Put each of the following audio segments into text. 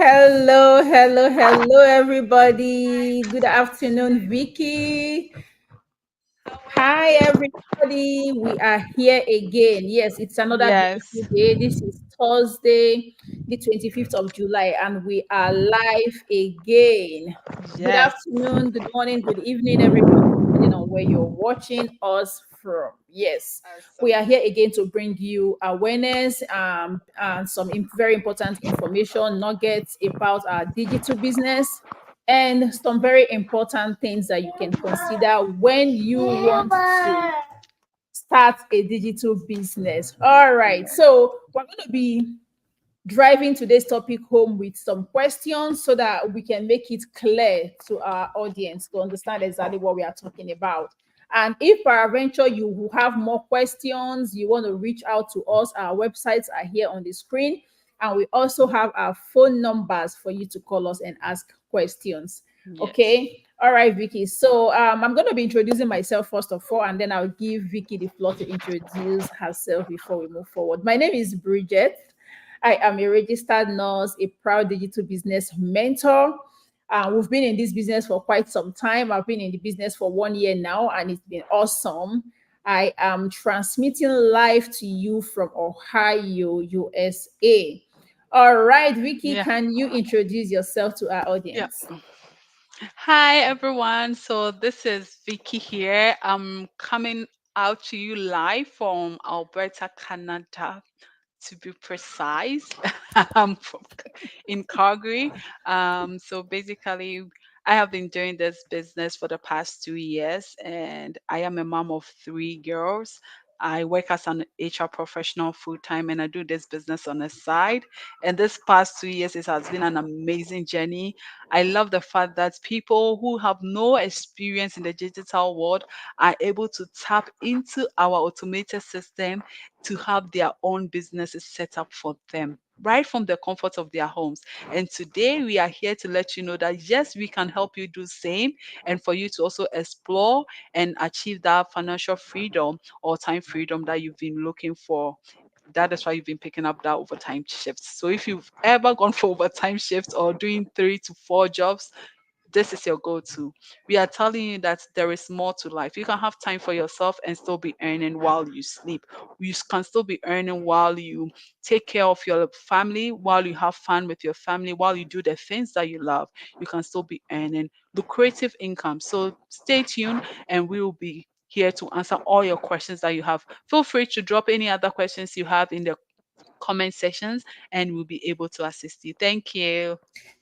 Hello, everybody. Good afternoon, Vicky. Hi, everybody. We are here again. Yes, it's another Yes, beautiful day. This is Thursday, the 25th of July, and we are live again. Good yes, afternoon, good morning, good evening, everybody, depending on where you're watching us from. Yes, we awesome. are here again to bring you awareness and some very important information, nuggets about our digital business and some very important things that you can consider when you want to start a digital business. All right, so we're going to be driving today's topic home with some questions so that we can make it clear to our audience to understand exactly what we are talking about. And if peradventure you will have more questions, you want to reach out to us, our websites are here on the screen. And we also have our phone numbers for you to call us and ask questions. Yes. Okay. All right, Vicky. So I'm going to be introducing myself first of all, and then I'll give Vicky the floor to introduce herself before we move forward. My name is Bridget. I am a registered nurse, a proud digital business mentor. We've been in this business for quite some time. I've been in the business for 1 year now, and it's been awesome. I am transmitting live to you from Ohio, USA. All right, Vicky, Yeah. can you introduce yourself to our Yeah. audience? Hi, everyone. So this is Vicky here. I'm coming out to you live from Alberta, Canada, to be precise. I'm in Calgary. So basically, I have been doing this business for the past 2 years, and I am a mom of three girls. I work as an HR professional full time, and I do this business on the side. And this past 2 years, it has been an amazing journey. I love the fact that people who have no experience in the digital world are able to tap into our automated system to have their own businesses set up for them right from the comfort of their homes. And today we are here to let you know that yes, we can help you do same and for you to also explore and achieve that financial freedom or time freedom that you've been looking for. That is why you've been picking up that overtime shifts. So if you've ever gone for overtime shifts or doing 3 to 4 jobs, this is your go-to. We are telling you that there is more to life. You can have time for yourself and still be earning while you sleep. You can still be earning while you take care of your family, while you have fun with your family, while you do the things that you love. You can still be earning lucrative income. So stay tuned and we will be here to answer all your questions that you have. Feel free to drop any other questions you have in the comment sections and we'll be able to assist you. Thank you.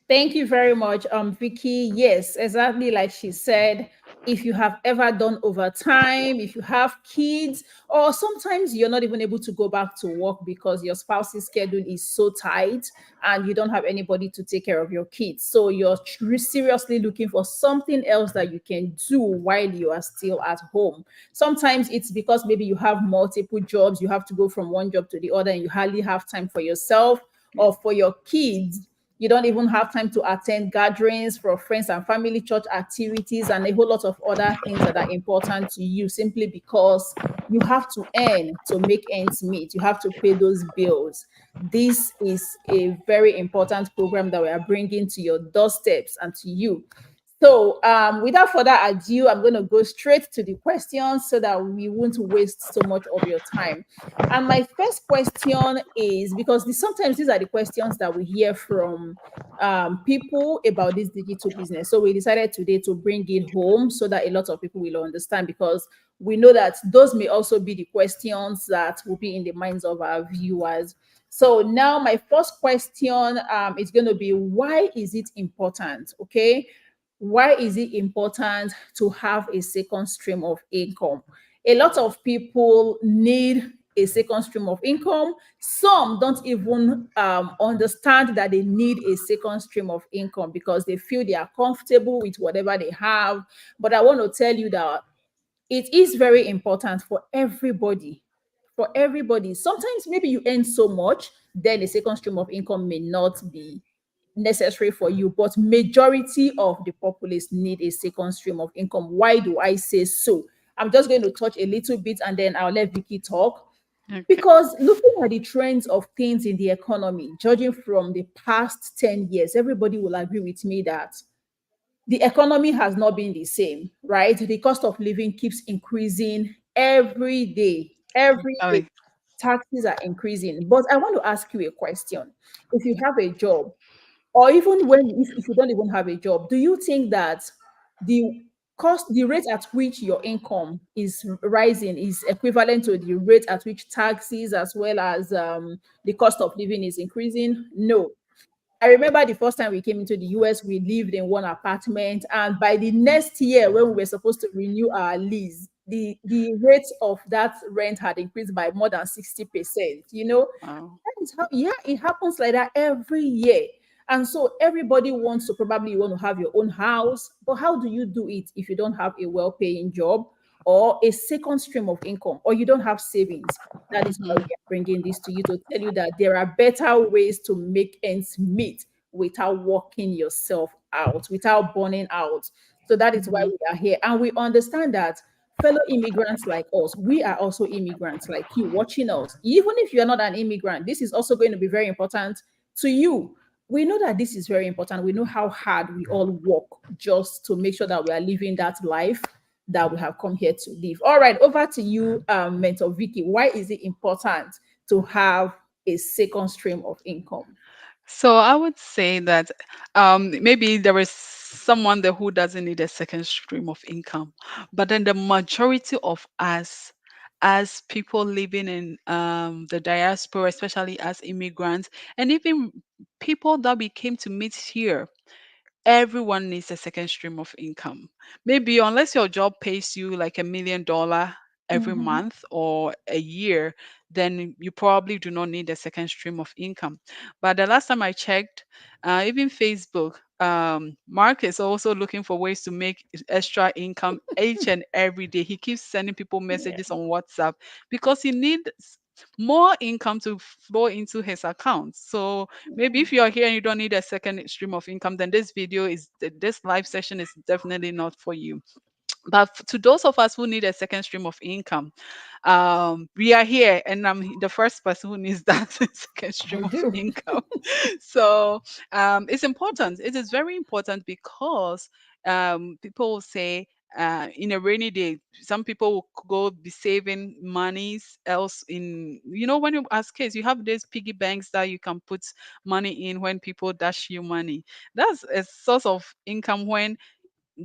Thank you very much, Vicky. Yes, exactly like she said. If you have ever done overtime, if you have kids, or sometimes you're not even able to go back to work because your spouse's schedule is so tight and you don't have anybody to take care of your kids. So you're seriously looking for something else that you can do while you are still at home. Sometimes it's because maybe you have multiple jobs, you have to go from one job to the other, and you hardly have time for yourself Yeah. or for your kids. You don't even have time to attend gatherings for friends and family, church activities, and a whole lot of other things that are important to you simply because you have to earn to make ends meet. You have to pay those bills. This is a very important program that we are bringing to your doorsteps and to you. So, without further ado, I'm going to go straight to the questions so that we won't waste so much of your time. And my first question is because sometimes these are the questions that we hear from people about this digital business. So we decided today to bring it home so that a lot of people will understand because we know that those may also be the questions that will be in the minds of our viewers. So now my first question is going to be, why is it important? Okay. Why is it important to have a second stream of income? A lot of people need a second stream of income. Some don't even understand that they need a second stream of income because they feel they are comfortable with whatever they have. But I want to tell you that it is very important for everybody. For everybody. Sometimes maybe you earn so much, then a second stream of income may not be necessary for you, but majority of the populace need a second stream of income. Why do I say so? I'm just going to touch a little bit and then I'll let Vicky talk. Okay. Because looking at the trends of things in the economy, judging from the past 10 years, everybody will agree with me that the economy has not been the same, right? The cost of living keeps increasing every day. Every day, Exactly. taxes are increasing. But I want to ask you a question. If you have a job, or even if you don't even have a job, do you think that the the rate at which your income is rising is equivalent to the rate at which taxes as well as the cost of living is increasing? No. I remember the first time we came into the US, we lived in one apartment, and by the next year, when we were supposed to renew our lease, the rate of that rent had increased by more than 60%. Wow. That is how, yeah, it happens like that every year. And so everybody wants to probably want to have your own house, but how do you do it if you don't have a well-paying job or a second stream of income, or you don't have savings? That is why we Mhm. are bringing this to you to tell you that there are better ways to make ends meet without working yourself out, without burning out. So that is why Mhm. we are here. And we understand that fellow immigrants like us, we are also immigrants like you watching us. Even if you're not an immigrant, this is also going to be very important to you. We know that this is very important. We know how hard we all work just to make sure that we are living that life that we have come here to live. All right, over to you, Mentor Vicky. Why is it important to have a second stream of income? So I would say that maybe there is someone there who doesn't need a second stream of income, but then the majority of us, as people living in the diaspora, especially as immigrants, and even people that we came to meet here, everyone needs a second stream of income. Maybe unless your job pays you like $1 million every Mhm. month or a year, then you probably do not need a second stream of income. But the last time I checked, even Facebook, Mark is also looking for ways to make extra income each and every day. He keeps sending people Yeah. messages on WhatsApp because he needs more income to flow into his account. So maybe if you're here and you don't need a second stream of income, then this live session is definitely not for you. But to those of us who need a second stream of income, we are here, and I'm the first person who needs that second stream You of do. income. So it's important. It is very important because people will say, in a rainy day, some people will go be saving monies else in, when you as kids, you have these piggy banks that you can put money in when people dash you money. That's a source of income when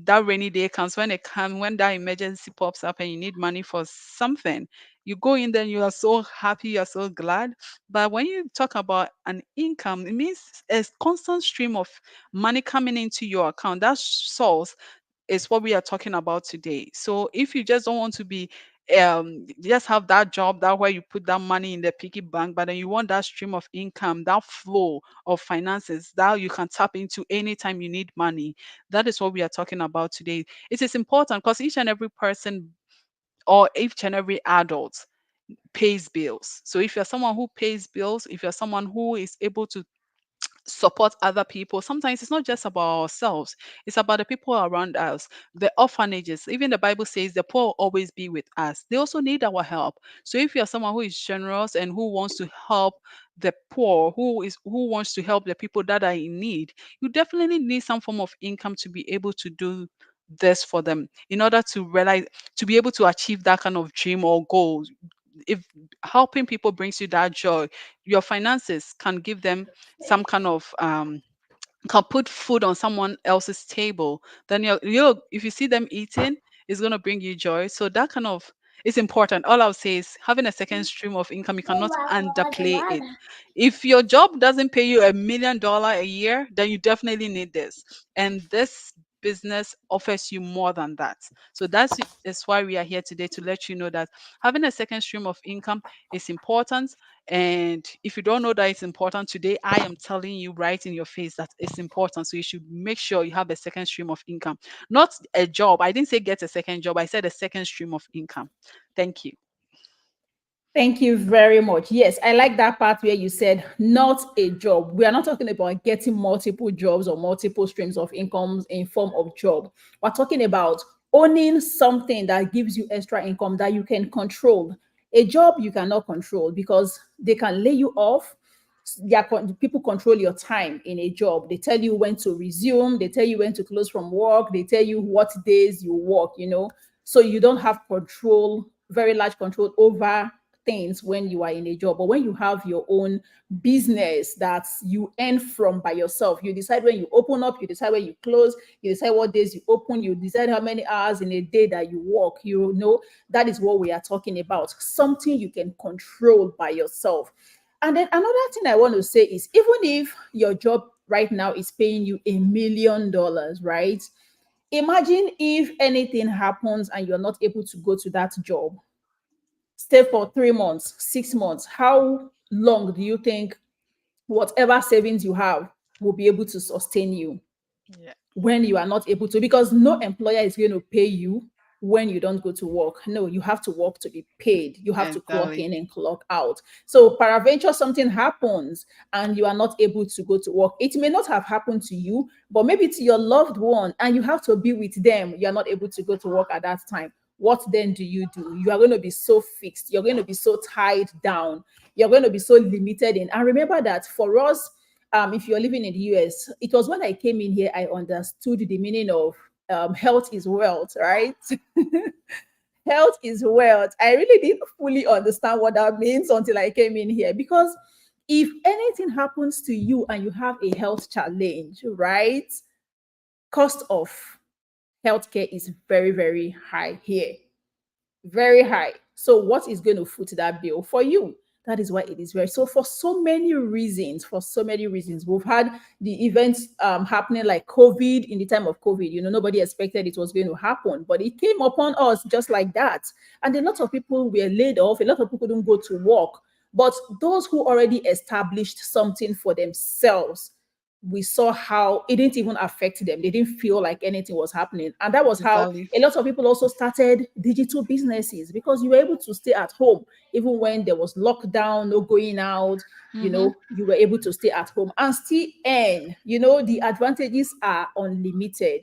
that rainy day comes, when that emergency pops up and you need money for something. You go in there and you are so happy, you're so glad. But when you talk about an income, it means a constant stream of money coming into your account. That source is what we are talking about today. So if you just don't want to be just have that job that where you put that money in the piggy bank, but then you want that stream of income, that flow of finances that you can tap into anytime you need money. That is what we are talking about today. It is important because each and every person or each and every adult pays bills. So if you're someone who pays bills, if you're someone who is able to support other people. Sometimes it's not just about ourselves, it's about the people around us, the orphanages. Even the Bible says the poor will always be with us. They also need our help. So if you're someone who is generous and who wants to help the poor, who wants to help the people that are in need, you definitely need some form of income to be able to do this for them in order to realize, to be able to achieve that kind of dream or goal. If helping people brings you that joy, your finances can give them some kind of can put food on someone else's table, then if you see them eating, it's going to bring you joy. So that kind of is important. All I'll say is having a second stream of income, you cannot underplay it. If your job doesn't pay you $1 million a year, then you definitely need this. And this business offers you more than that. So is why we are here today, to let you know that having a second stream of income is important. And if you don't know that it's important today, I am telling you right in your face that it's important. So you should make sure you have a second stream of income, not a job. I didn't say get a second job, I said a second stream of income. Thank you. Thank you very much. Yes, I like that part where you said not a job. We are not talking about getting multiple jobs or multiple streams of incomes in form of job. We're talking about owning something that gives you extra income that you can control. A job you cannot control because they can lay you off. People control your time in a job. They tell you when to resume, they tell you when to close from work, they tell you what days you work, so you don't have control, very large control over things when you are in a job. But when you have your own business that you earn from by yourself, you decide when you open up, you decide when you close, you decide what days you open, you decide how many hours in a day that you work. That is what we are talking about, something you can control by yourself. And then another thing I want to say is, even if your job right now is paying you $1 million, right? Imagine if anything happens and you're not able to go to that job, stay for 3 months, 6 months. How long do you think whatever savings you have will be able to sustain you Yeah, when you are not able to? Because no employer is going to pay you when you don't go to work. No, you have to work to be paid. You have to clock exactly. in and clock out. So peradventure something happens and you are not able to go to work. It may not have happened to you, but maybe to your loved one, and you have to be with them. You are not able to go to work at that time. What then do? You are going to be so fixed. You're going to be so tied down. You're going to be so limited in. And remember that for us, if you're living in the US, it was when I came in here I understood the meaning of health is wealth, right? Health is wealth. I really didn't fully understand what that means until I came in here, because if anything happens to you and you have a health challenge, right? Cost of healthcare is very, very high here, very high. So what is going to foot that bill for you? That is why it is very, so for so many reasons, we've had the events happening like COVID. In the time of COVID, nobody expected it was going to happen, but it came upon us just like that. And a lot of people were laid off, a lot of people didn't go to work. But those who already established something for themselves, we saw how it didn't even affect them. They didn't feel like anything was happening. And that was how Exactly. a lot of people also started digital businesses, because you were able to stay at home. Even when there was lockdown, no going out, Mm-hmm. you were able to stay at home and still earn. The advantages are unlimited.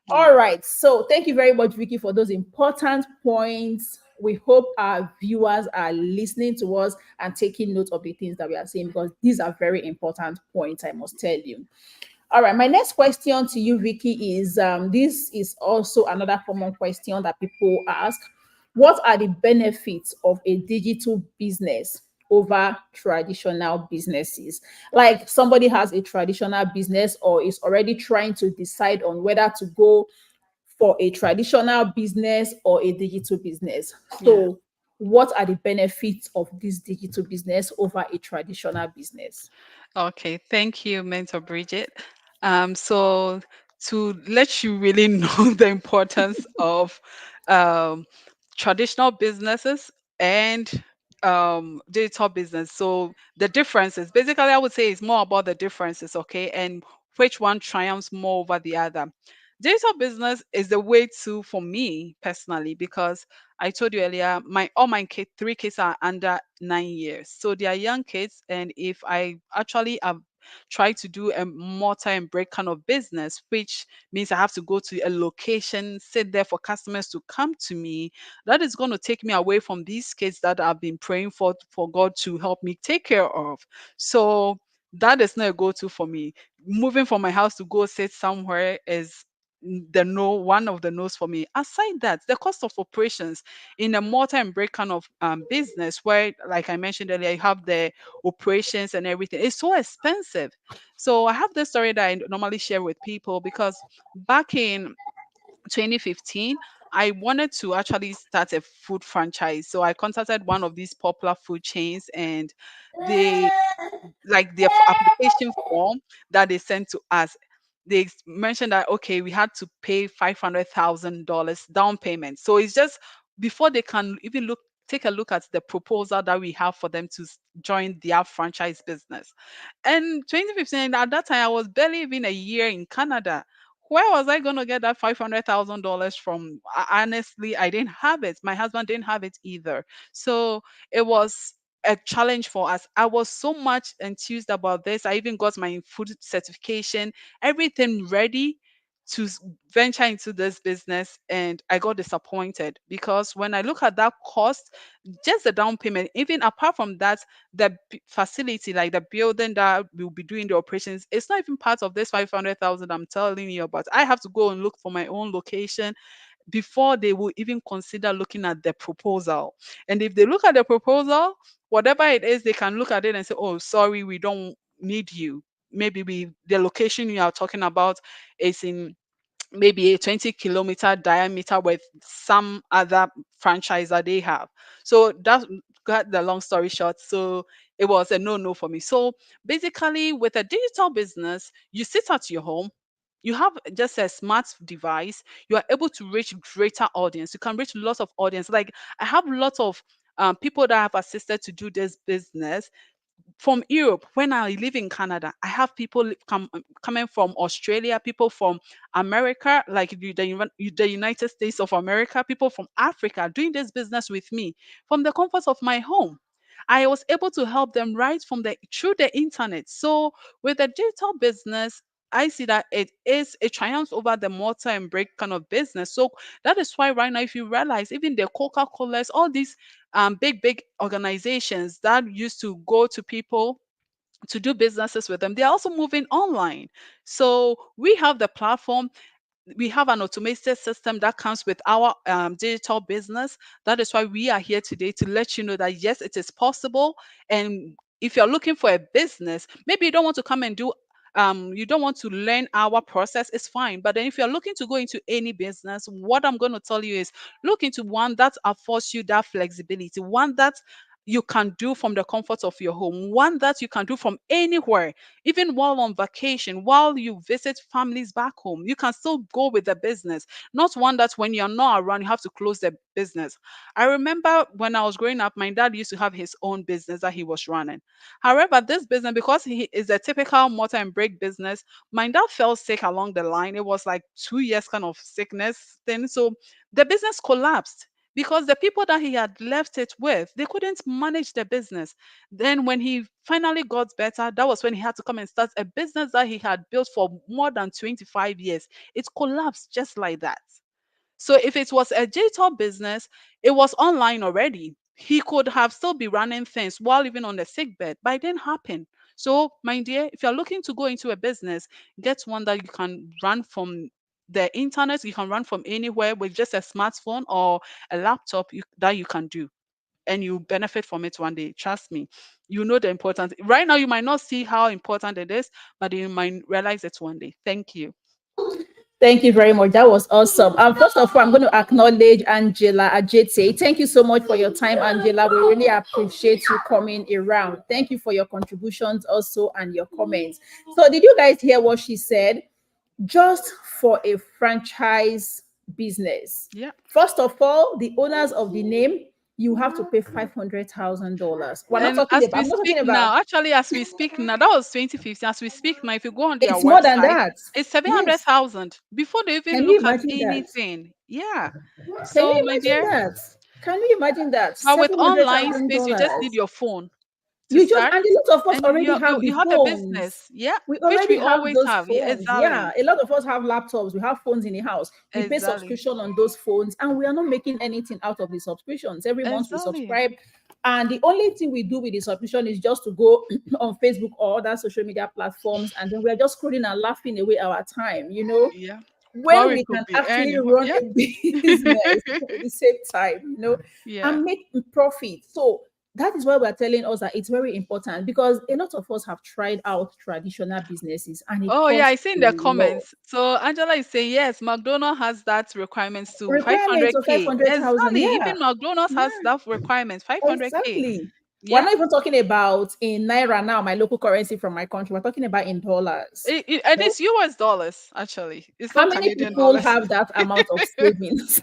Yeah. All right. So thank you very much, Vicky, for those important points. We hope our viewers are listening to us and taking note of the things that we are saying, because these are very important points, I must tell you. All right. My next question to you, Vicky, is this is also another common question that people ask. What are the benefits of a digital business over traditional businesses? Like, somebody has a traditional business or is already trying to decide on whether to go for a traditional business or a digital business. Yeah. So, what are the benefits of this digital business over a traditional business? Okay, thank you, Mentor Bridget. So to let you really know the importance of um, traditional businesses and digital business. So the differences, basically, I would say it's more about the differences, okay, and which one triumphs more over the other. Digital business is the way to for me personally, because I told you earlier, my all my three kids are under 9 years, so they are young kids. And if I actually try to do a multi and break kind of business, which means I have to go to a location, sit there for customers to come to me, that is going to take me away from these kids that I've been praying for God to help me take care of. So that is not a go-to for me. Moving from my house to go sit somewhere is the no one of the no's for me. Aside that, the cost of operations in a multi and break kind of business, where, like I mentioned earlier, you have the operations and everything, it's so expensive. So I have this story that I normally share with people, because back in 2015, I wanted to actually start a food franchise. So I contacted one of these popular food chains, and they, like, their application form that they sent to us, they mentioned that okay, we had to pay $500,000 down payment. So it's just before they can even take a look at the proposal that we have for them to join their franchise business. And 2015, at that time, I was barely even a year in Canada. Where was I going to get that $500,000 from? Honestly, I didn't have it. My husband didn't have it either. So it was a challenge for us. I was so much enthused about this. I even got my food certification, everything ready. to venture into this business, and I got disappointed because when I look at that cost, just the down payment, even apart from that, the facility, like the building that will be doing the operations, it's not even part of this 500,000 I'm telling you about. I have to go and look for my own location before they will even consider looking at the proposal. And if they look at the proposal, whatever it is, they can look at it and say, "Oh, sorry, we don't need you." Maybe the location you are talking about is in maybe a 20-kilometer diameter with some other franchise that they have. So that got the long story short. So it was a no for me. So basically, with a digital business, you sit at your home, you have just a smart device, you are able to reach greater audience. You can reach lots of audience. Like I have lots of people that I've assisted to do this business from Europe. When I live in Canada, I have people coming from Australia, people from America, like the United States of America, people from Africa doing this business with me from the comfort of my home. I was able to help them right from the through the internet. So with the digital business, I see that it is a triumph over the mortar and brick kind of business. So that is why right now, if you realize, even the Coca-Colas, all these big organizations that used to go to people to do businesses with them, they're also moving online. So we have the platform, we have an automated system that comes with our digital business. That is why we are here today to let you know that yes, it is possible. And if you're looking for a business, maybe you don't want to come and do you don't want to learn our process, it's fine. But then if you're looking to go into any business, what I'm going to tell you is look into one that affords you that flexibility, one that you can do from the comfort of your home, one that you can do from anywhere, even while on vacation, while you visit families back home, you can still go with the business. Not one that when you're not around, you have to close the business. I remember when I was growing up, my dad used to have his own business that he was running. However, this business, because he is a typical mortar and brick business, my dad fell sick along the line. It was like 2 years kind of sickness thing. So the business collapsed because the people that he had left it with, they couldn't manage the business. Then when he finally got better, that was when he had to come and start a business that he had built for more than 25 years. It collapsed just like that. So if it was a digital business, it was online already. He could have still be running things while even on the sick bed, but it didn't happen. So, my dear, if you're looking to go into a business, get one that you can run from the internet, you can run from anywhere with just a smartphone or a laptop that you can do. And you benefit from it one day. Trust me. You know the importance. Right now, you might not see how important it is, but you might realize it one day. Thank you. Thank you very much. That was awesome. First of all, I'm going to acknowledge Angela Ajete. Thank you so much for your time, Angela. We really appreciate you coming around. Thank you for your contributions also and your comments. So, did you guys hear what she said? Just for a franchise business. Yeah. First of all, the owners of the name, you have to pay $500,000. We're not And talking as about. we I'm not talking speak about. now, actually, as we speak now, that was 2015. As we speak now, if you go on their It's more than website, that. it's seven hundred Yes. thousand before they even Can you look at imagine that? anything. Yeah. Can So, you my imagine dear, that? Can you imagine that? but with Seven hundred online thousand space, you just need dollars. your phone to You just start, and a lot of us and already you have you the you have a phones. business. Yeah, We which already we have always those have. Yeah, phones. Yeah, exactly, a lot of us have laptops. We have phones in the house. We pay exactly, subscription on those phones, and we are not making anything out of the subscriptions. Every month we exactly. subscribe, and the only thing we do with the subscription is just to go on Facebook or other social media platforms, and then we are just scrolling and laughing away our time. Yeah. While When we we could can be actually earning. run Yeah. a business at the same time, Yeah. and make profit. So that is why we're telling us that it's very important because a lot of us have tried out traditional businesses and it Oh yeah, I costs see in a the lot. comments. So Angela is saying yes, McDonald has that requirements too. Requirements of 500K. 500,000. Exactly. Yeah, Even McDonald's has yeah, that requirements. 500K. exactly. We're Yeah. not even talking about in Naira now, my local currency from my country. We're talking about in dollars. And it's US dollars actually. It's How not many Canadian people dollars. have that amount of savings?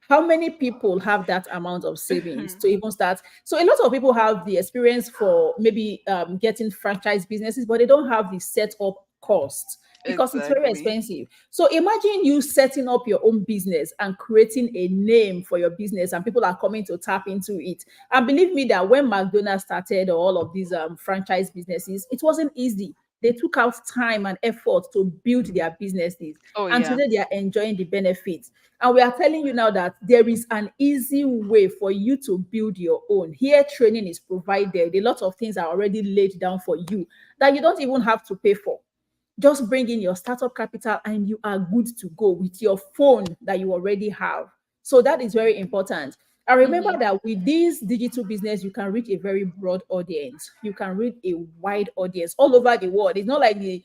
How many people have that amount of savings to even start? So a lot of people have the experience for maybe getting franchise businesses, but they don't have the setup cost because it's very Exactly. expensive. So imagine you setting up your own business and creating a name for your business, and people are coming to tap into it. And believe me that when McDonald's started or all of these franchise businesses, it wasn't easy. They took out time and effort to build their businesses, Oh and yeah. today they are enjoying the benefits. And we are telling you now that there is an easy way for you to build your own. Here, training is provided. A lot of things are already laid down for you that you don't even have to pay for. Just bring in your startup capital and you are good to go with your phone that you already have. So that is very important. And remember Mm-hmm. that with this digital business, you can reach a very broad audience. You can reach a wide audience all over the world. It's not like the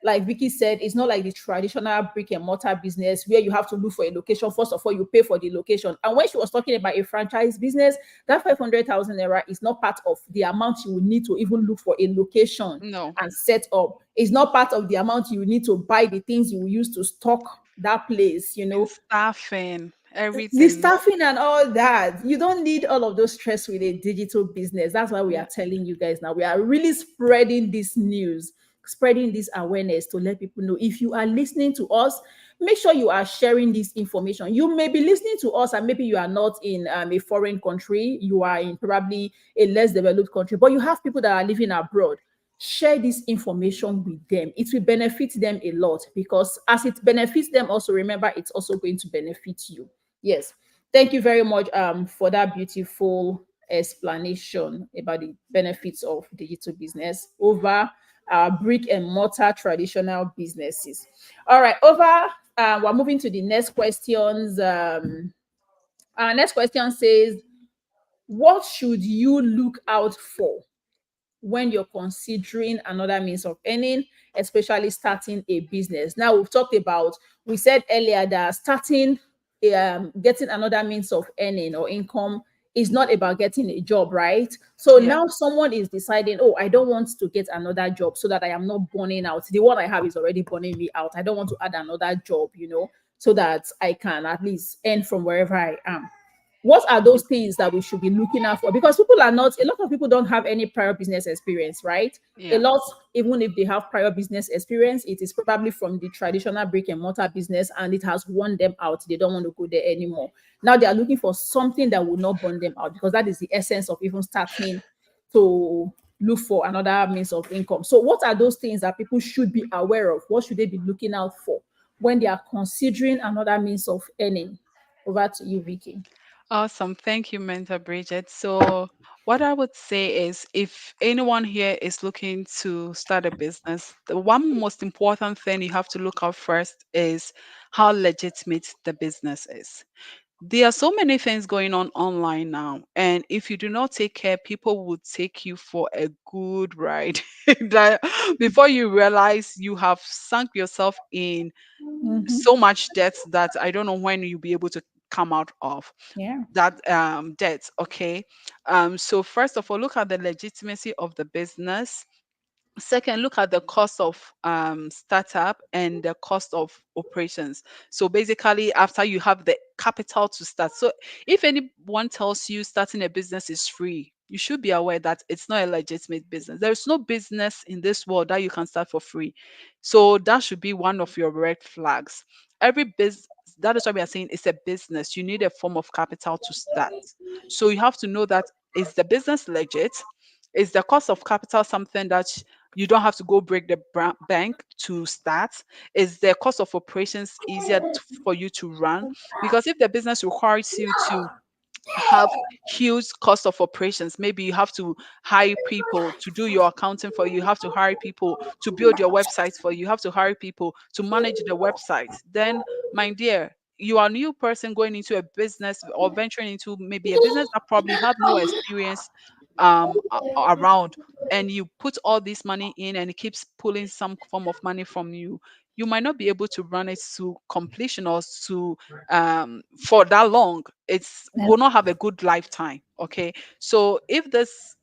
like Vicky said, it's not like the traditional brick and mortar business where you have to look for a location. First of all, you pay for the location. And when she was talking about a franchise business, that 500,000 naira is not part of the amount you will need to even look for a location No. and set up. It's not part of the amount you need to buy the things you will use to stock that place, you In know, staffing, the everything. staffing and all that. You don't need all of those stress with a digital business. That's why we are Yeah. telling you guys now. We are really spreading this news, spreading this awareness to let people know. If you are listening to us, make sure you are sharing this information. You may be listening to us and maybe you are not in a foreign country, you are in probably a less developed country, but you have people that are living abroad. Share this information with them. It will benefit them a lot, because as it benefits them, also remember it's also going to benefit you. Yes. Thank you very much for that beautiful explanation about the benefits of digital business over brick and mortar traditional businesses. All right, we're moving to the next questions. Our next question says, what should you look out for when you're considering another means of earning, especially starting a business? Now, we said earlier that getting another means of earning or income is not about getting a job, right? So Yeah. now someone is deciding, oh, I don't want to get another job so that I am not burning out. The one I have is already burning me out. I don't want to add another job, so that I can at least earn from wherever I am. What are those things that we should be looking out for? Because a lot of people don't have any prior business experience, right? A Yeah. lot, even if they have prior business experience, it is probably from the traditional brick and mortar business and it has worn them out. They don't want to go there anymore. Now they are looking for something that will not burn them out, because that is the essence of even starting to look for another means of income. So, what are those things that people should be aware of? What should they be looking out for when they are considering another means of earning? Over to you, Vicky. Awesome. Thank you, Mentor Bridget. So, what I would say is if anyone here is looking to start a business, the one most important thing you have to look out first is how legitimate the business is. There are so many things going on online now, and if you do not take care, people will take you for a good ride. That before you realize you have sunk yourself in Mhm. so much debt that I don't know when you'll be able to come out of Yeah. that debt. Okay. So first of all, look at the legitimacy of the business. Second, look at the cost of startup and the cost of operations. So basically, after you have the capital to start. So if anyone tells you starting a business is free, you should be aware that it's not a legitimate business. There's no business in this world that you can start for free. So that should be one of your red flags. Every business, that is why we are saying it's a business. You need a form of capital to start. So you have to know that, is the business legit? Is the cost of capital something that you don't have to go break the bank to start? Is the cost of operations easier for you to run? Because if the business requires you to have huge cost of operations, maybe you have to hire people to do your accounting for you, you have to hire people to build your website for you, you have to hire people to manage the website, then my dear, you are a new person going into a business or venturing into maybe a business that probably you have no experience around, and you put all this money in and it keeps pulling some form of money from you, you might not be able to run it to completion or to for that long. It's Yeah. will not have a good lifetime. Okay. So if this,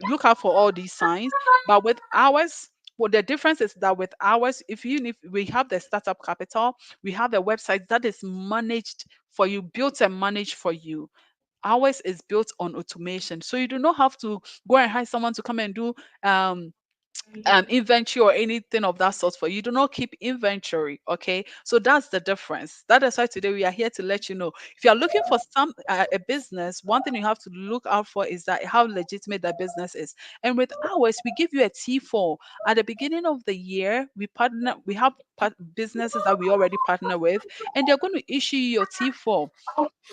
look out for all these signs. But with ours, well, the difference is that with ours, if we have the startup capital, we have a website that is managed for you, built and managed for you. Ours is built on automation, so you do not have to go and hire someone to come and do um inventory or anything of that sort for you. You do not keep inventory. Okay, so that's the difference. That is why today we are here to let you know, if you are looking for a business, one thing you have to look out for is that how legitimate that business is. And with ours, we give you a T4 at the beginning of the year. We have businesses that we already partner with, and they're going to issue you your T4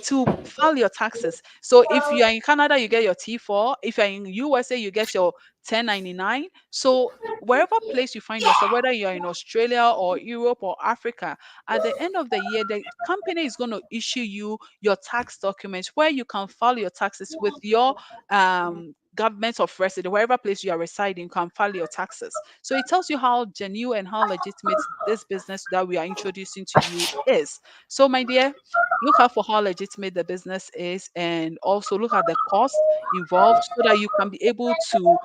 to file your taxes. So if you are in Canada, you get your T4. If you're in USA, you get your 1099. So wherever place you find yourself, whether you're in Australia or Europe or Africa, at the end of the year, the company is going to issue you your tax documents where you can file your taxes with your government of residence, wherever place you are residing, you can file your taxes. So it tells you how genuine and how legitimate this business that we are introducing to you is. So, my dear, look out for how legitimate the business is, and also look at the cost involved so that you can be able to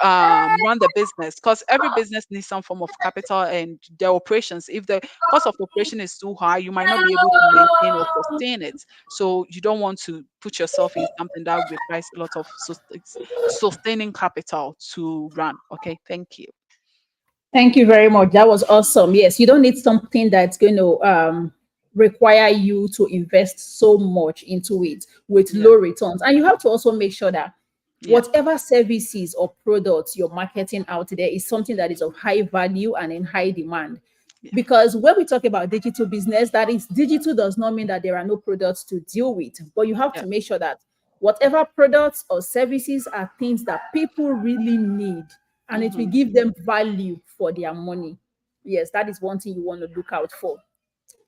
run the business, because every business needs some form of capital and their operations. If the cost of operation is too high, you might not be able to maintain or sustain it. So you don't want to put yourself in something that requires a lot of sustaining capital to run. Okay, thank you. Thank you very much. That was awesome. Yes, you don't need something that's going to require you to invest so much into it with Yeah, low returns. And you have to also make sure that yeah, whatever services or products you're marketing out there is something that is of high value and in high demand. yeah. Because when we talk about digital business, that is, digital does not mean that there are no products to deal with, but you have Yeah. to make sure that whatever products or services are things that people really need, and it will Mm-hmm. give them value for their money. Yes, that is one thing you want to look out for.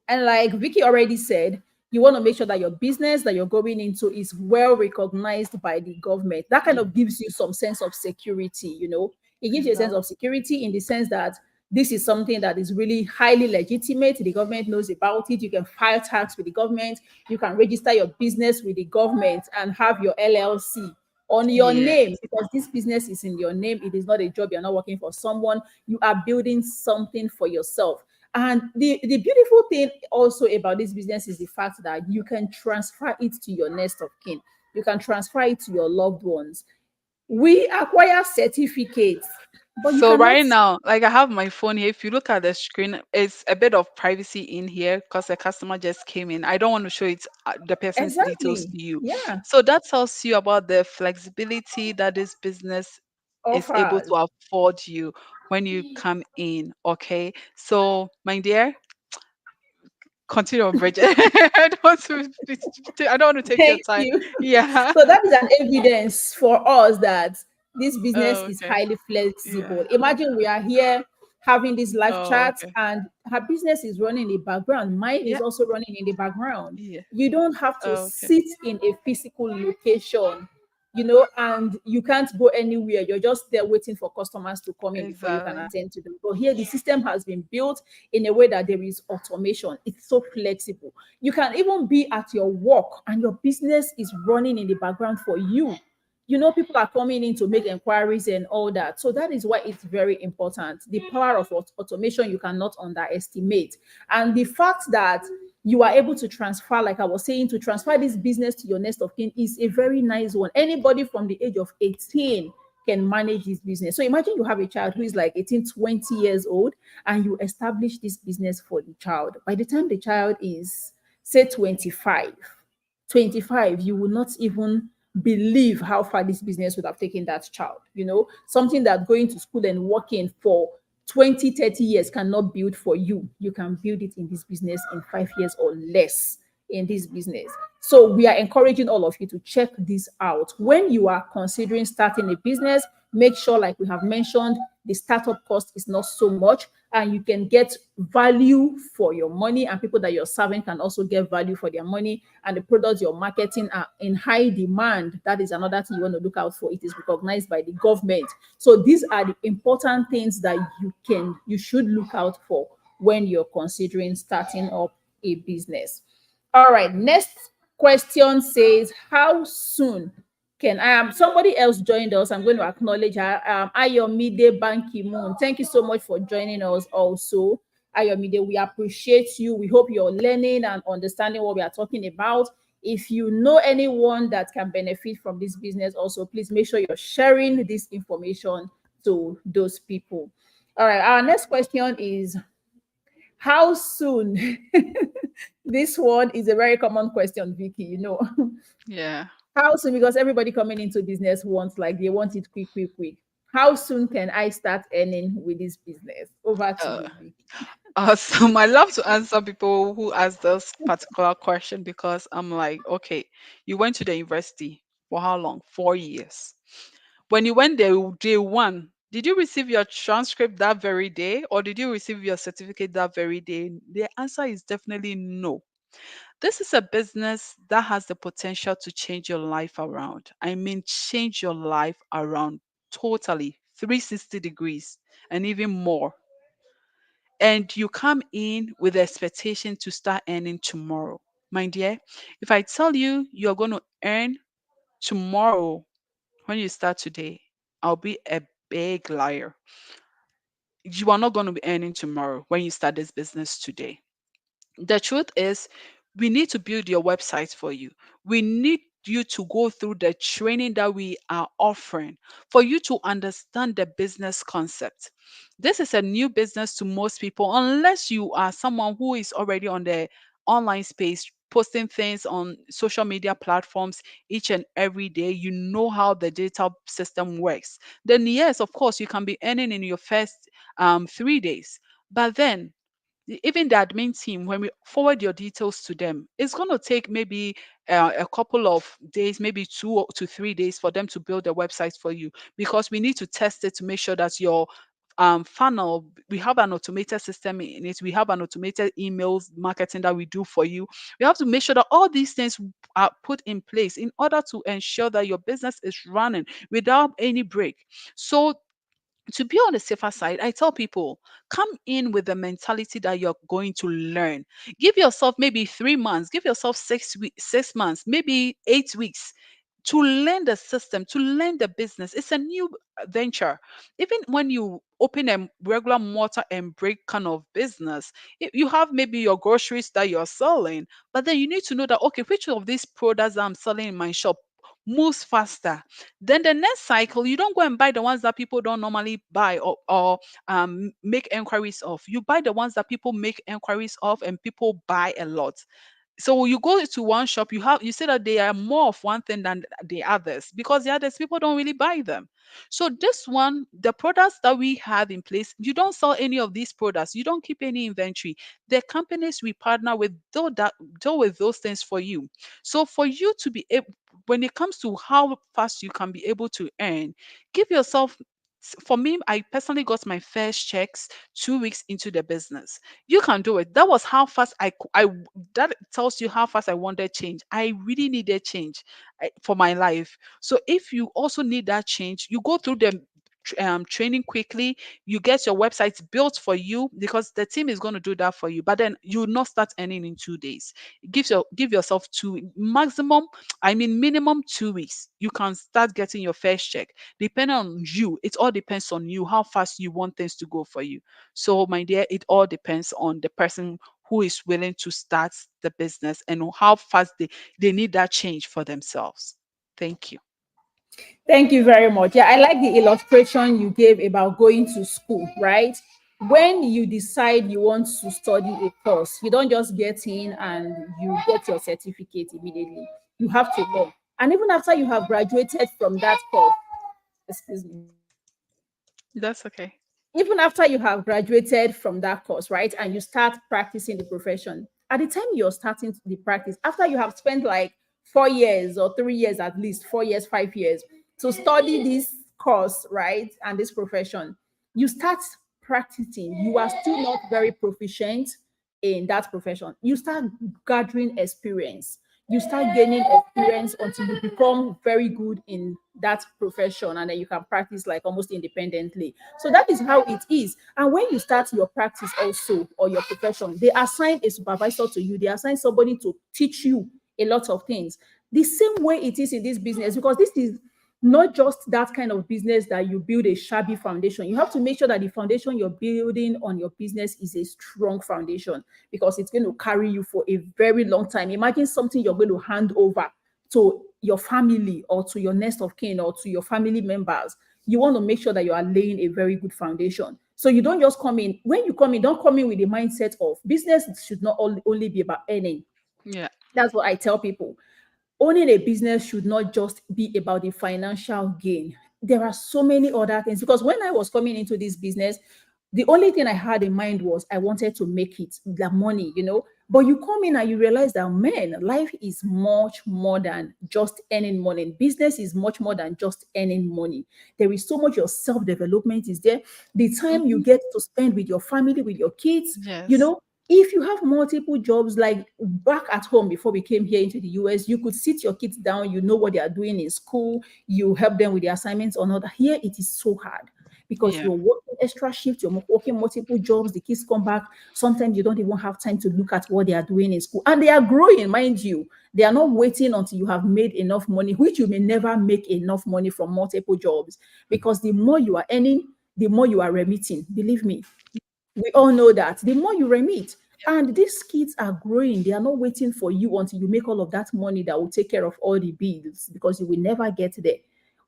And like Vicky already said, you want to make sure that your business that you're going into is well recognized by the government. That kind Yeah, of gives you some sense of security, you know. It gives you a sense exactly. of security in the sense that this is something that is really highly legitimate. The government knows about it. You can file tax with the government. You can register your business with the government and have your LLC on your name, Yes. because this business is in your name. It is not a job. You're not working for someone. You are building something for yourself. And the beautiful thing also about this business is the fact that you can transfer it to your next of kin. You can transfer it to your loved ones. We acquire certificates, but you So cannot. right now, like I have my phone here. If you look at the screen, it's a bit of privacy in here because the customer just came in. I don't want to show it the person's details Exactly. to you. Yeah. So that tells you about the flexibility that this business is able Offers. to afford you when you come in. Okay. So my dear, continue on, Bridget. I don't want I don't want to take your Thank time. you. Yeah. So that is an evidence for us that this business Oh, is okay. highly Yeah. flexible. Imagine we are here having this live Oh, chat okay. and her business is running in the background. Mine is Yeah. also running in the background. Yeah. You don't have to Oh, okay. sit in a physical location, you know, and you can't go anywhere. You're just there waiting for customers to come in before you can Exactly. attend to them. But here, the system has been built in a way that there is automation. It's so flexible. You can even be at your work and your business is running in the background for you. You know, people are coming in to make inquiries and all that. So that is why it's very important. The power of automation you cannot underestimate. And the fact that you are able to transfer, like I was saying, to transfer this business to your next of kin is a very nice one. Anybody from the age of 18 can manage this business. So imagine you have a child who is like 18, 20 years old, and you establish this business for the child. By the time the child is, say, 25, you will not even believe how far this business would have taken that child. You know, something that going to school and working for 20, 30 years cannot build for you. You can build it in this business in 5 years or less in this business. So we are encouraging all of you to check this out. When you are considering starting a business, make sure, like we have mentioned, the startup cost is not so much and you can get value for your money, and people that you're serving can also get value for their money, and the products you're marketing are in high demand. That is another thing you want to look out for. It is recognized by the government. So these are the important things that you should look out for when you're considering starting up a business. All right, next question says, how soon can somebody else joined us? I'm going to acknowledge her. Ayomide Banki Moon. Thank you so much for joining us also. Ayomide, we appreciate you. We hope you're learning and understanding what we are talking about. If you know anyone that can benefit from this business also, please make sure you're sharing this information to those people. All right, our next question is how soon? This one is a very common question, Vicky, you know. Yeah. How soon? Because everybody coming into business wants, like, they want it quick, quick, quick. How soon can I start earning with this business? Over to Uh, you, Vicky. awesome. I love to answer people who ask this particular question because I'm like, okay, you went to the university for how long? 4 years. When you went there day one, did you receive your transcript that very day or did you receive your certificate that very day? The answer is definitely no. This is a business that has the potential to change your life around. I mean, change your life around totally 360 degrees and even more. And you come in with the expectation to start earning tomorrow. My dear, if I tell you you're going to earn tomorrow when you start today, I'll be a big liar. You are not going to be earning tomorrow when you start this business today. The truth is, we need to build your website for you. We need you to go through the training that we are offering for you to understand the business concept. This is a new business to most people, unless you are someone who is already on the online space, posting things on social media platforms each and every day. You know how the digital system works. Then, yes, of course, you can be earning in your first 3 days. But then even the admin team, when we forward your details to them, it's going to take maybe a couple of days, maybe 2 to 3 days for them to build a website for you because we need to test it to make sure that your funnel, we have an automated system in it, we have an automated emails marketing that we do for you. We have to make sure that all these things are put in place in order to ensure that your business is running without any break. So to be on the safer side, I tell people come in with the mentality that you're going to learn. Give yourself maybe 3 months, give yourself 6 weeks, 6 months, maybe 8 weeks to learn the system, to learn the business. It's a new venture. Even when you open a regular mortar and brick kind of business, you have maybe your groceries that you're selling, but then you need to know that okay, which of these products that I'm selling in my shop moves faster. Then the next cycle, you don't go and buy the ones that people don't normally buy or make enquiries of. You buy the ones that people make enquiries of and people buy a lot. So you go to one shop, you say that they are more of one thing than the others because the others people don't really buy them. So this one, the products that we have in place, you don't sell any of these products, you don't keep any inventory. The companies we partner with do with those things for you. So for you to be able, when it comes to how fast you can be able to earn, give yourself, for me, I personally got my first checks 2 weeks into the business. You can do it. That was how fast that tells you how fast I wanted change. I really needed change for my life. So if you also need that change, you go through the training quickly. You get your website built for you because the team is going to do that for you. But then you will not start earning in 2 days. Give yourself two maximum. I mean minimum 2 weeks. You can start getting your first check. Depending on you, it all depends on you how fast you want things to go for you. So, my dear, it all depends on the person who is willing to start the business and how fast they need that change for themselves. Thank you. Thank you very much. Yeah, I like the illustration you gave about going to school, right? When you decide you want to study a course, you don't just get in and you get your certificate immediately. You have to learn. And even after you have graduated from that course, excuse me, That's okay. even after you have graduated from that course, right, and you start practicing the profession, at the time you're starting the practice, after you have spent like 4 years or 3 years, at least 4 years, 5 years to study this course, right, and this profession, you start practicing. You are still not very proficient in that profession. You start gathering experience. You start gaining experience until you become very good in that profession, and then you can practice like almost independently. So that is how it is. And when you start your practice also, or your profession, they assign a supervisor to you, they assign somebody to teach you a lot of things. The same way it is in this business, because this is not just that kind of business that you build a shabby foundation. You have to make sure that the foundation you're building on your business is a strong foundation, because it's going to carry you for a very long time. Imagine something you're going to hand over to your family or to your next of kin or to your family members. you want to make sure that you are laying a very good foundation. So you don't just come in. When you come in, don't come in with the mindset of business should not only be about earning. Yeah. That's what I tell people. Owning a business should not just be about the financial gain. There are so many other things, because when I was coming into this business, the only thing I had in mind was I wanted to make it, the money. But you come in and you realize that, man, life is much more than just earning money. Business is much more than just earning money. There is so much, your self development is there. The time you Hmm. get to spend with your family, with your kids, you Yes. know, if you have multiple jobs, like back at home before we came here into the US, you could sit your kids down, you know what they are doing in school, you help them with the assignments or not. Here it is so hard because Yeah. you're working extra shifts, you're working multiple jobs, the kids come back. Sometimes you don't even have time to look at what they are doing in school. And they are growing, mind you. They are not waiting until you have made enough money, which you may never make enough money from multiple jobs, because the more you are earning, the more you are remitting. Believe me, we all know that the more you remit, and these kids are growing, they are not waiting for you until you make all of that money that will take care of all the bills, because you will never get there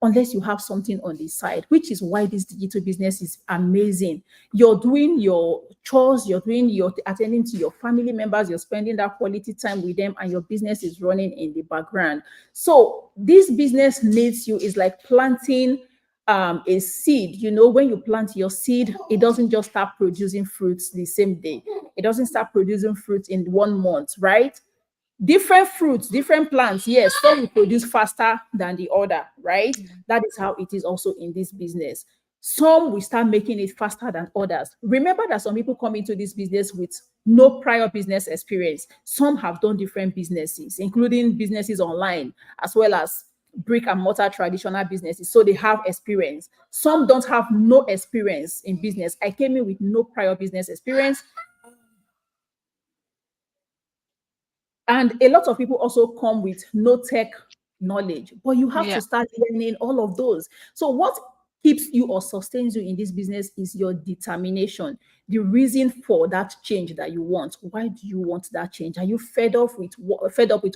unless you have something on the side, which is why this digital business is amazing. You're doing your chores, you're attending to your family members, you're spending that quality time with them, and your business is running in the background. So this business needs you, is like planting a seed. When you plant your seed, it doesn't just start producing fruits the same day. It doesn't start producing fruit in 1 month, right? Different fruits, different plants, yes, some will produce faster than the other, right? Yeah. That is how it is also in this business. Some will start making it faster than others. Remember that some people come into this business with no prior business experience. Some have done different businesses, including businesses online, as well as brick and mortar traditional businesses. So they have experience. Some don't have no experience in business. I came in with no prior business experience. And a lot of people also come with no tech knowledge, but you have to Yeah. start learning all of those. So, what keeps you or sustains you in this business is your determination, the reason for that change that you want. Why do you want that change? Are you fed up with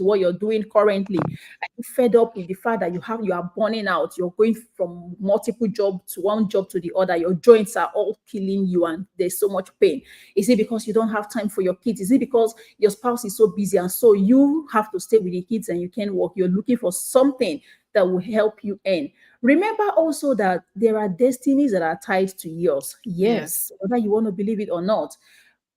what you're doing currently? Are you fed up with the fact that you are burning out? You're going from multiple job to one job to the other. Your joints are all killing you, and there's so much pain. Is it because you don't have time for your kids? Is it because your spouse is so busy and so you have to stay with the kids and you can't work? You're looking for something that will help you earn. Remember also that there are destinies that are tied to yours. Yes. Yes, whether you want to believe it or not.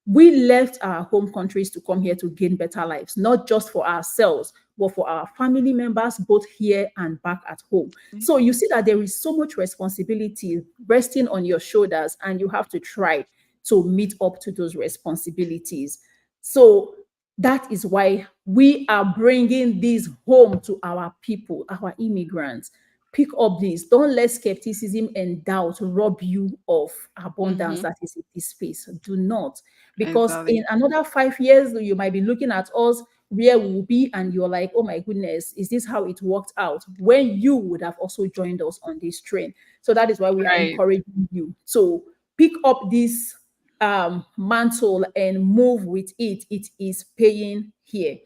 We left our home countries to come here to gain better lives, not just for ourselves, but for our family members, both here and back at home. Mm. So you see that there is so much responsibility resting on your shoulders, and you have to try to meet up to those responsibilities. So that is why we are bringing this home to our people, our immigrants. Pick up this. Don't let skepticism and doubt rob you of abundance Mm-hmm. that is in this space. Do not. Because in Exactly. another 5 years, you might be looking at us where we will be, and you're like, oh my goodness, is this how it worked out? When you would have also joined us on this train. So that is why we are Right. encouraging you to pick up this mantle and move with it. It is paying here.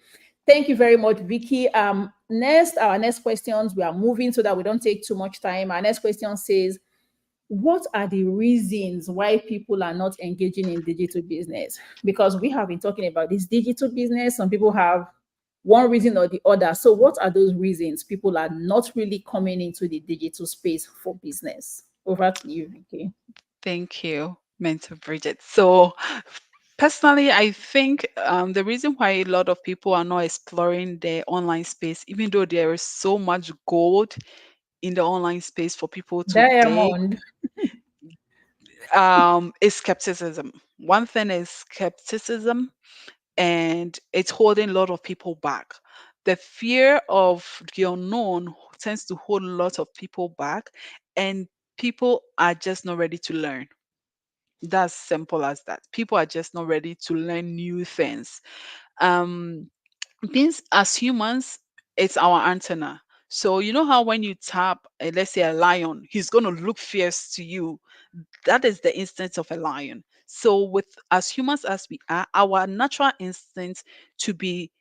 Thank you very much, Vicky. Our next questions, we are moving so that we don't take too much time. Our next question says, what are the reasons why people are not engaging in digital business? Because we have been talking about this digital business. Some people have one reason or the other. So, what are those reasons people are not really coming into the digital space for business? Over to you, Vicky. Thank you, Mentor Bridget. So, personally, I think the reason why a lot of people are not exploring the online space, even though there is so much gold in the online space for people today, Diamond. is skepticism. One thing is skepticism, and it's holding a lot of people back. The fear of the unknown tends to hold a lot of people back, and people are just not ready to learn. That's simple as that. People are just not ready to learn new things. Um, Beings as humans, it's our antenna. So you know how when you tap, let's say a lion, he's gonna look fierce to you. That is the instinct of a lion. So with as humans as we are, our natural instinct to be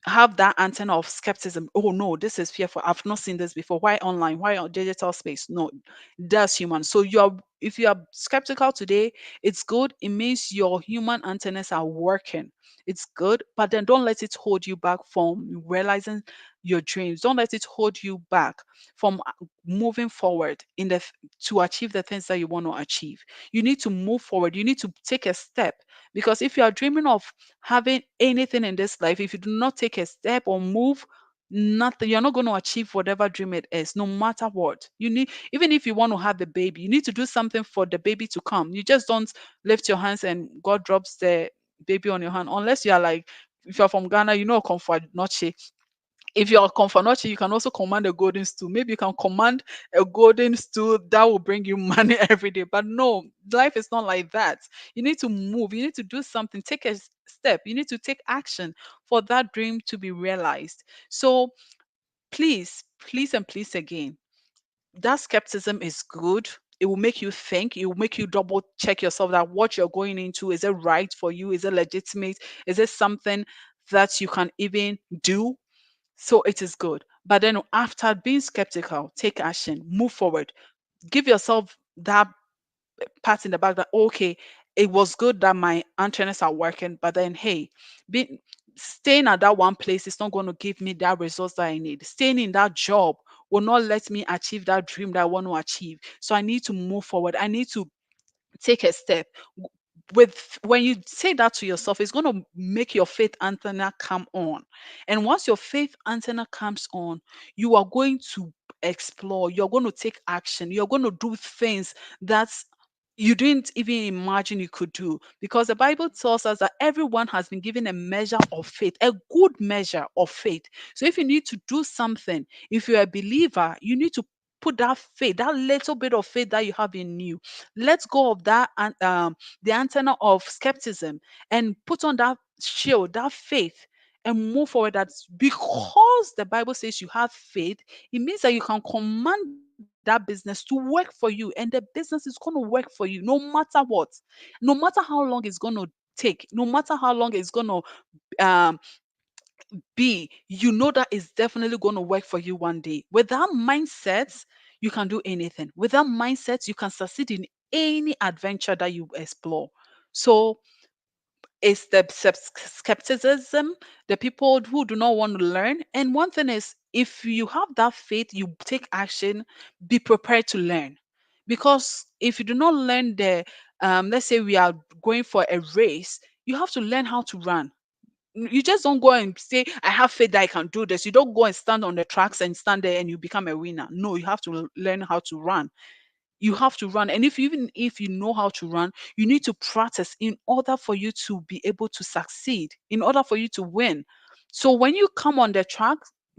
have that antenna of skepticism. Oh no, this is fearful. I've not seen this before. Why online? Why on digital space? No, that's human. So you're if you are skeptical today, it's good. It means your human antennas are working. It's good, but then don't let it hold you back from realizing your dreams. Don't let it hold you back from moving forward to achieve the things that you want to achieve. You need to move forward. You need to take a step, because if you are dreaming of having anything in this life, if you do not take a step or move, nothing, you're not going to achieve whatever dream it is, no matter what. You need, even if you want to have the baby, you need to do something for the baby to come. You just don't lift your hands and God drops the baby on your hand, unless you are like, if you're from Ghana, you know, comfort not. If you're a Confanochi, you can also command a golden stool. Maybe you can command a golden stool that will bring you money every day. But no, life is not like that. You need to move. You need to do something. Take a step. You need to take action for that dream to be realized. So please, please, and please again, that skepticism is good. It will make you think. It will make you double check yourself that what you're going into, is it right for you? Is it legitimate? Is it something that you can even do? So it is good. But then after being skeptical, take action, move forward, give yourself that pat in the back that, okay, it was good that my antennas are working, but then hey, being staying at that one place is not going to give me that results that I need. Staying in that job will not let me achieve that dream that I want to achieve. So I need to move forward. I need to take a step. With when you say that to yourself, it's going to make your faith antenna come on. And once your faith antenna comes on, you are going to explore, you're going to take action, you're going to do things that's you didn't even imagine you could do, because the Bible tells us that everyone has been given a measure of faith, a good measure of faith. So if you need to do something, if you're a believer, you need to put that faith, that little bit of faith that you have in you, let go of that and the antenna of skepticism, and put on that shield, that faith, and move forward. That's because the Bible says you have faith, it means that you can command that business to work for you, and the business is going to work for you no matter what, no matter how long it's going to take, no matter how long it's going to um be, you know that it's definitely going to work for you one day. With that mindset, you can do anything. With that mindset, you can succeed in any adventure that you explore. So it's the skepticism, the people who do not want to learn. And one thing is, if you have that faith, you take action, be prepared to learn. Because if you do not learn let's say we are going for a race, you have to learn how to run. You just don't go and say, I have faith that I can do this. You don't go and stand on the tracks and stand there and you become a winner. No, you have to learn how to run. You have to run. And if even if you know how to run, you need to practice in order for you to be able to succeed, in order for you to win. So when you come on the track,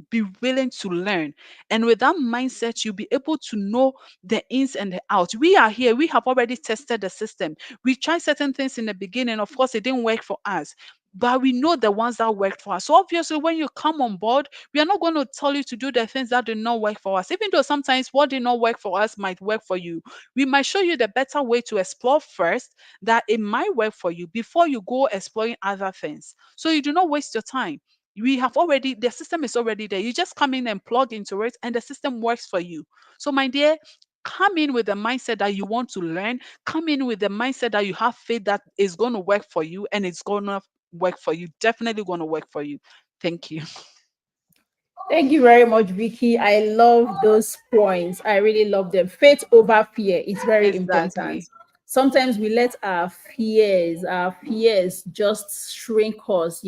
be willing to learn. And with that mindset, you'll be able to know the ins and the outs. We are here, we have already tested the system. We tried certain things in the beginning. Of course, it didn't work for us, but we know the ones that worked for us. So obviously, when you come on board, we are not going to tell you to do the things that did not work for us, even though sometimes what did not work for us might work for you. We might show you the better way to explore first, that it might work for you before you go exploring other things. So you do not waste your time. We have already, the system is already there. You just come in and plug into it, and the system works for you. So, my dear, come in with the mindset that you want to learn. Come in with the mindset that you have faith that is going to work for you, and it's going to work for you. Definitely going to work for you. Thank you. Thank you very much, Vicky. I love those points. I really love them. Faith over fear. It's very important. Exactly. Sometimes we let our fears just shrink us,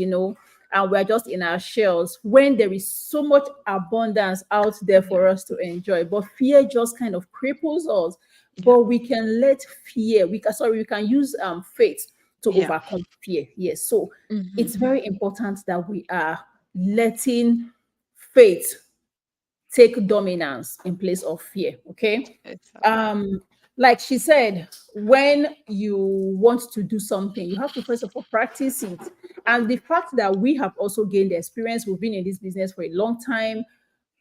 and we're just in our shells when there is so much abundance out there Yeah. for us to enjoy. But fear just kind of cripples us. Yeah. But we can let fear, we can use faith to Yeah. overcome fear. Yes. So Hmm. it's very important that we are letting faith take dominance in place of fear. Okay. Exactly. um like she said, when you want to do something, you have to first of all practice it. And the fact that we have also gained experience, we've been in this business for a long time,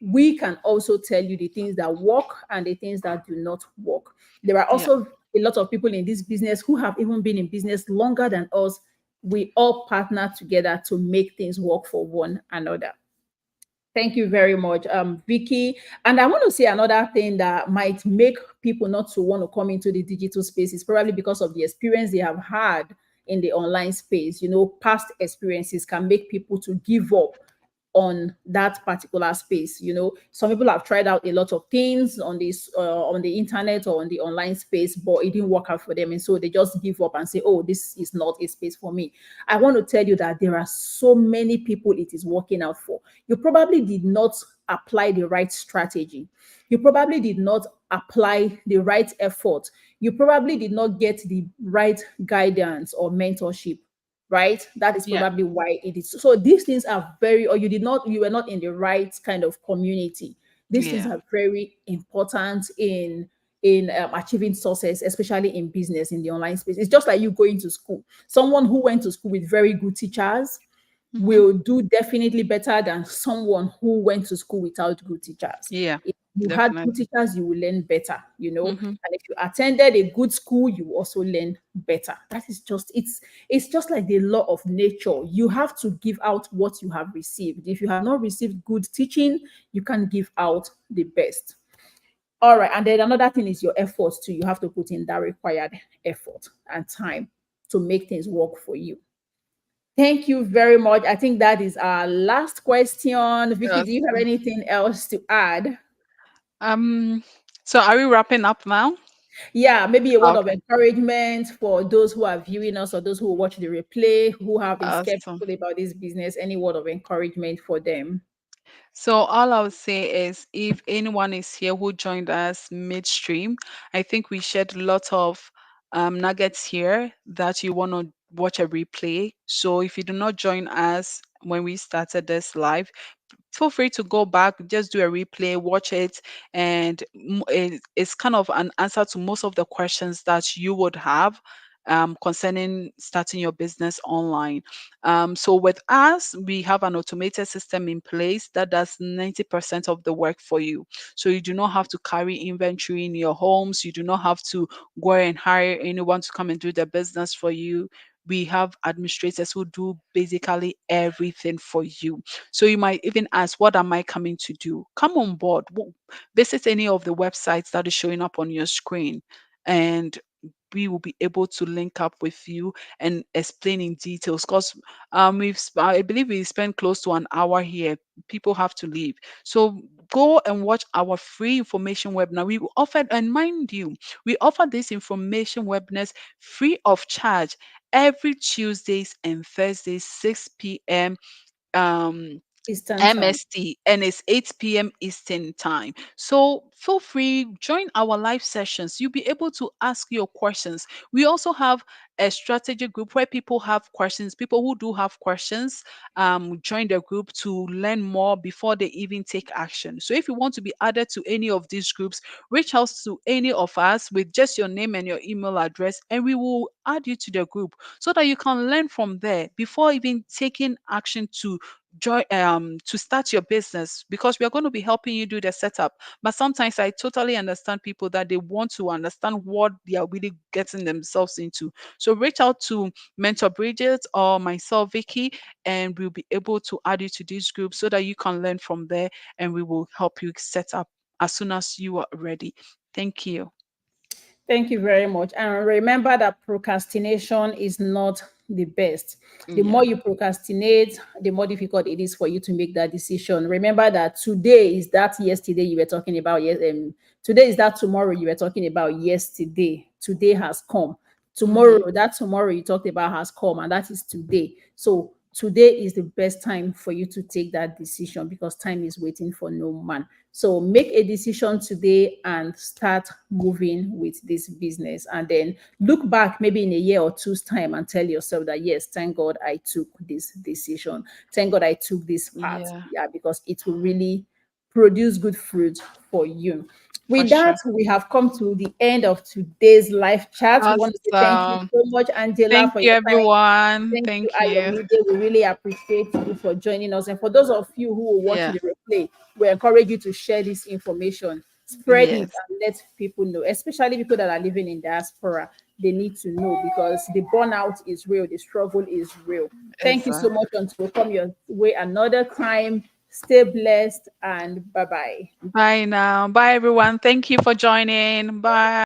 we can also tell you the things that work and the things that do not work. There are Yeah. also a lot of people in this business who have even been in business longer than us. we all partner together to make things work for one another. Thank you very much, Vicky. And I want to say another thing that might make people not to want to come into the digital space is probably because of the experience they have had in the online space. You know, past experiences can make people to give up on that particular space. You know, some people have tried out a lot of things on the internet or on the online space, but it didn't work out for them, and so they just give up and say, oh, this is not a space for me. I want to tell you that there are so many people it is working out for. You probably did not apply the right strategy. You probably did not apply the right effort. You probably did not get the right guidance or mentorship, right? That is Yeah. probably why it is. So these things are very, or you were not in the right kind of community. These things Yeah. are very important in achieving success, especially in business, in the online space. It's just like you going to school. Someone who went to school with very good teachers Hmm. will do definitely better than someone who went to school without good teachers. Yeah. If you had good Definitely. teachers, you will learn better, you know. Hmm. And if you attended a good school, you will also learn better. That is just it's just like the law of nature. You have to give out what you have received. If you have not received good teaching, you can give out the best. All right. And then another thing is your efforts too. You have to put in that required effort and time to make things work for you. Thank you very much. I think that is our last question. Vicky, do Yes. you have anything else to add? Um. So are we wrapping up now? Yeah, maybe a word of Okay. encouragement for those who are viewing us or those who will watch the replay, who have been Awesome. skeptical about this business. Any word of encouragement for them? So all I would say is if anyone is here who joined us midstream, I think we shared a lot of nuggets here that you want to watch a replay. So if you do not join us when we started this live, feel free to go back, just do a replay, watch it, and it's kind of an answer to most of the questions that you would have concerning starting your business online. So with us, we have an automated system in place that does 90% of the work for you. So you do not have to carry inventory in your homes. You do not have to go and hire anyone to come and do the business for you. We have administrators who do basically everything for you. So you might even ask, what am I coming to do? Come on board. Visit any of the websites that is showing up on your screen, and we will be able to link up with you and explain in details. Because I believe we spent close to an hour here. People have to leave. So go and watch our free information webinar. We offered, and mind you, we offer this information webinars free of charge every Tuesdays and Thursdays, 6 p.m. um Eastern time. MST, and it's 8 p.m. Eastern time. So feel free, join our live sessions. You'll be able to ask your questions. We also have a strategy group where people have questions. People who do have questions join the group to learn more before they even take action. So if you want to be added to any of these groups, reach out to any of us with just your name and your email address, and we will add you to the group so that you can learn from there before even taking action to start your business, because we are going to be helping you do the setup. But sometimes I totally understand people that they want to understand what they are really getting themselves into. So reach out to Mentor Bridget or myself, Vicky, and we'll be able to add you to this group so that you can learn from there, and we will help you set up as soon as you are ready. Thank you. Thank you very much. And remember that procrastination is not the best. The Yeah. more you procrastinate, the more difficult it is for you to make that decision. Remember that today is that yesterday you were talking about. Yes, today is that tomorrow you were talking about yesterday. Today has come. Hmm. Tomorrow, that tomorrow you talked about has come, and that is today. So today is the best time for you to take that decision because time is waiting for no man. So make a decision today and start moving with this business. And then look back maybe in a year or two's time and tell yourself that, yes, thank God I took this decision. Thank God I took this path. Yeah, Yeah, because it will really produce good fruit for you. for With that, sure. we have come to the end of today's live chat. We want to say thank you Awesome. so much, Angela, Thank for you, your time. everyone. Thank you, Thank you. Ayomide. We really appreciate you for joining us. And for those of you who will watch Yeah. the replay, we encourage you to share this information. Spread it Yes. and let people know, especially people that are living in diaspora. They need to know because the burnout is real, the struggle is real. Thank you so Exactly. much. Until we come your way another crime. Stay blessed and bye bye. Bye now. Bye everyone. Thank you for joining. Bye.